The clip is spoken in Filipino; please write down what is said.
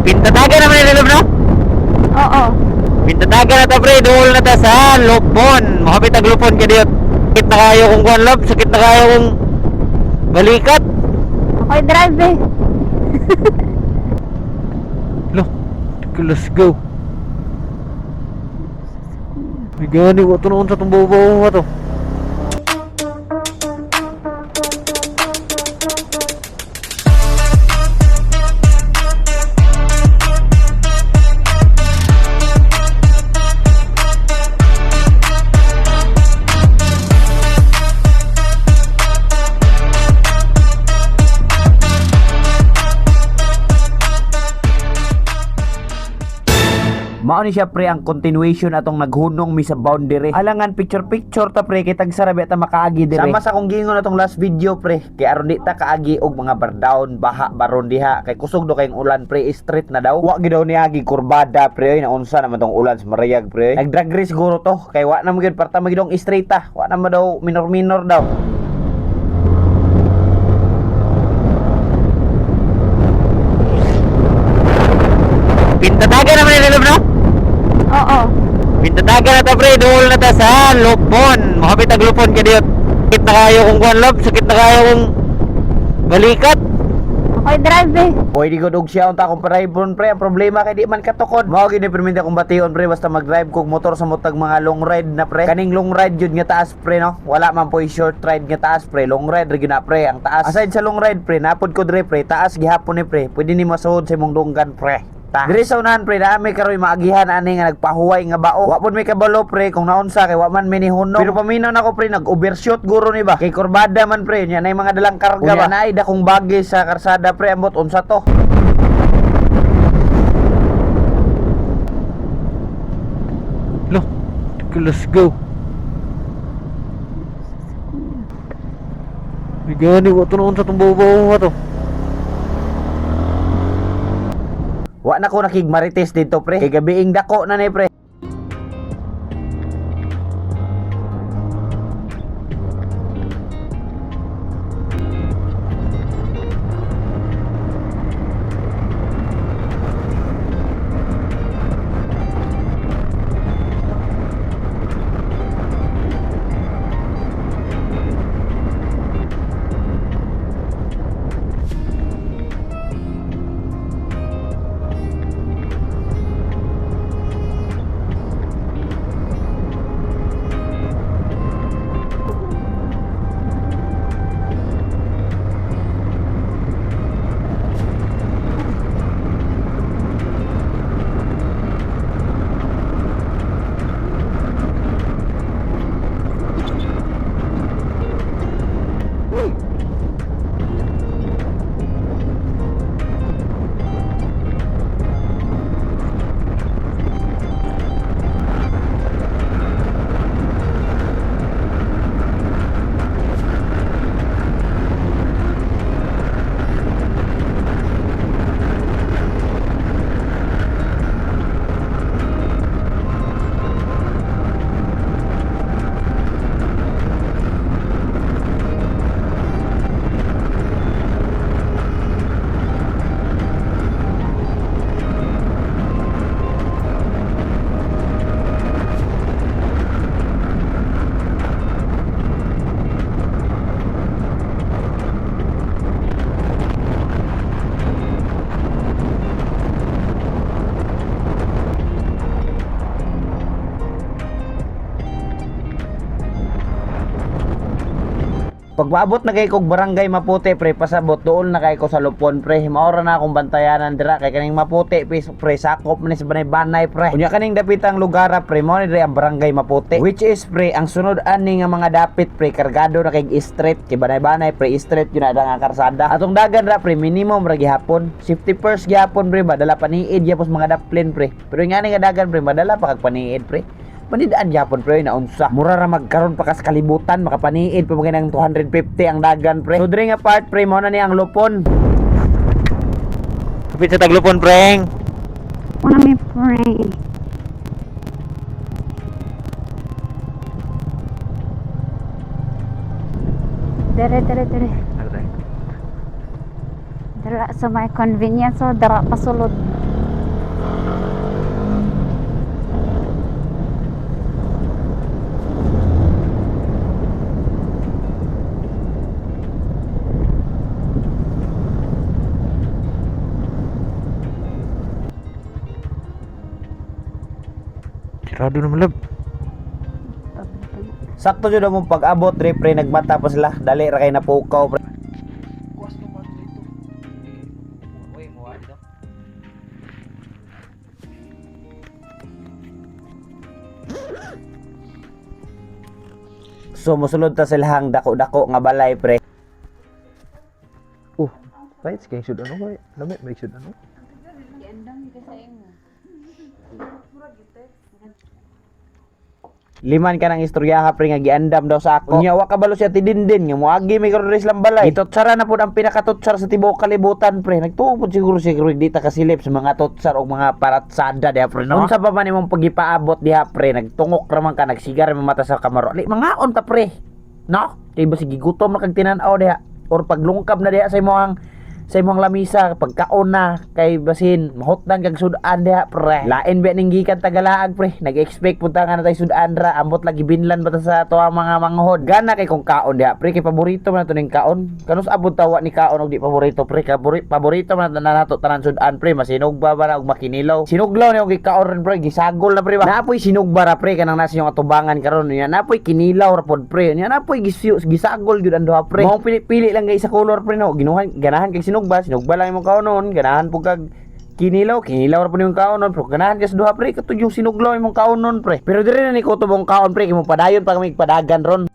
Pintataga naman nila no? Oo. Pintataga na ta pre, duol na ta sa Lupon. Makapit ang Lupon ka diyo. Sakit na kayo kung kuhan love, sakit na kayo kung balikat. Ako'y drive eh. Lo, let's go. May gani, wato noon sa itong bawa to. Mao ni siya pre ang continuation atong naghunong mi sa boundary. Alangan picture ta pre kay tagsarabi ta makaagi dire. Sama sa kong gingon atong last video pre, kay aron di ta kaagi og mga bardaon, baha baron diha kay kusog do kayong ulan pre, street na daw. Wa gid daw niagi kurbada pre, na unsa naman tong ulan sa Marayag pre. Nag-drag race siguro to kay wa na mo gid parta magidong straight ta. Wa na mo daw minor daw. Pintataga naman nila no? Oo. Pintataga na ta pre, duol na ta sa Lupon. Makapit ang Lupon ka diyo. Sakit na kayo kung kuhan love, sakit na kayo kung balikat. Ako'y drive eh. Pwede ko dog siya unta akong paraybon pre. Ang problema kay di man katukod. Mao gid ni perminta kong bation pre basta mag-drive kog motor sa mutag mga long ride na pre. Kaning long ride jud nga taas pre no. Wala man po short ride nga taas pre. Long ride ra gyud na pre. Ang taas aside sa long ride pre, napod ko dire pre. Taas gihapon ni pre. Pwede ni masuod sa imong dunggan pre. Dire sa unahan pre, dami karoy maagihan ani nga nagpahuway nga bao. Wa pod may kabalo pre kung naunsa kay wa man minihunong. Pero paminaw nako pre, nag-overshoot guro ni ba. Kay kurbada man pre, nya nay mga dalang karga ba. Nay dakong bagay sa karsada pre, ambot unsa to. Lo, let's go. May gani, wato noon sa itong bawa to. Wa na ko nakigmarites dito pre. Kay gabiing dako na ni pre. Pagpaabot na kay kog barangay Maputi pre, pasabot doon na kay ko sa Lupon pre. Maora na akong bantayanan dira kay kaning Maputi pre, sakop man sa banay pre. Unya kaning dapitang lugar pre, mo ni ang barangay Maputi. Which is pre, ang sunod ani nga mga dapit pre, kargado na kay street kay banay pre, street yun na nga karsada. Atong dagan ra pre, minimum ra gihapon. Safety first gihapon pre, madala paniid gyapos mga daplin pre. Pero nga ni nga dagan pre, madala pa kag paniid pre. Manidaan yapon pre na unsa. Mura ra magkaron pa kas kalibutan makapaniid pa mga nang 250 ang dagan pre. So dire nga part pre mo na ni ang Lupon. Kapit sa Taglupon preng. Una may pray. Dire. Dara sa may convenience so dara pasulod. Grado naman lab. Sakto jud mo pag-abot dre pre nagmata pa sila. Dali ra kay napukaw pre. So mosulod ta silahang dako-dako nga balay pre. Right, kaya should ano ba? Lamit, may should ano? Liman ka ng istoryaha pre nga giandam daw sa ako. Unya wa kabalo siya tidindin nga moagi may karon lang balay. Itotsara na pud ang pinakatotsar sa tibuok kalibutan pre. Nagtuo pud siguro di ta kasilip sa mga totsar o mga paratsada diha pre. No? Unsa pa man imong pagipaabot diha pre, nagtungok ra man ka, nagsigar man mata sa kamaro. Ali mangaon ta pre. No? Kay basig gigutom na kag tinan-aw diha or paglungkab na diha sa imong lamisa pagkaon na kay basin mahutdan kag sudan diha pre. Lain ba ning gikan tagalaag pre, nag-expect punta nga na tay sudan ra, ambot lagi binlan bata sa tuwa mga manghod. Gana kay kung kaon diha pre, kay paborito man to ning kaon. Kanus abot tawa ni kaon og di paborito pre, paborito man na nato tanan sudan pre, masinugba ba na og makinilaw. Sinuglaw ni og gikaon pre, gisagol na pre ba. Napoy sinugba ra pre kanang nasa yung atubangan karon niya. Napoy kinilaw ra pod pre. Niya napoy gisagol jud ang duha pre. Mao pili lang kay isa color pre no. Ginuhan ganahan kay sinugba lang imong kaonon, ganahan po kag kinilaw ra po yung kaonon, pero ganahan ka sa duha pre, katong yung sinuglaw imong kaonon pre. Pero dire na ni ko tubong kaon pre, kay mo padayon pa kami padagan ron.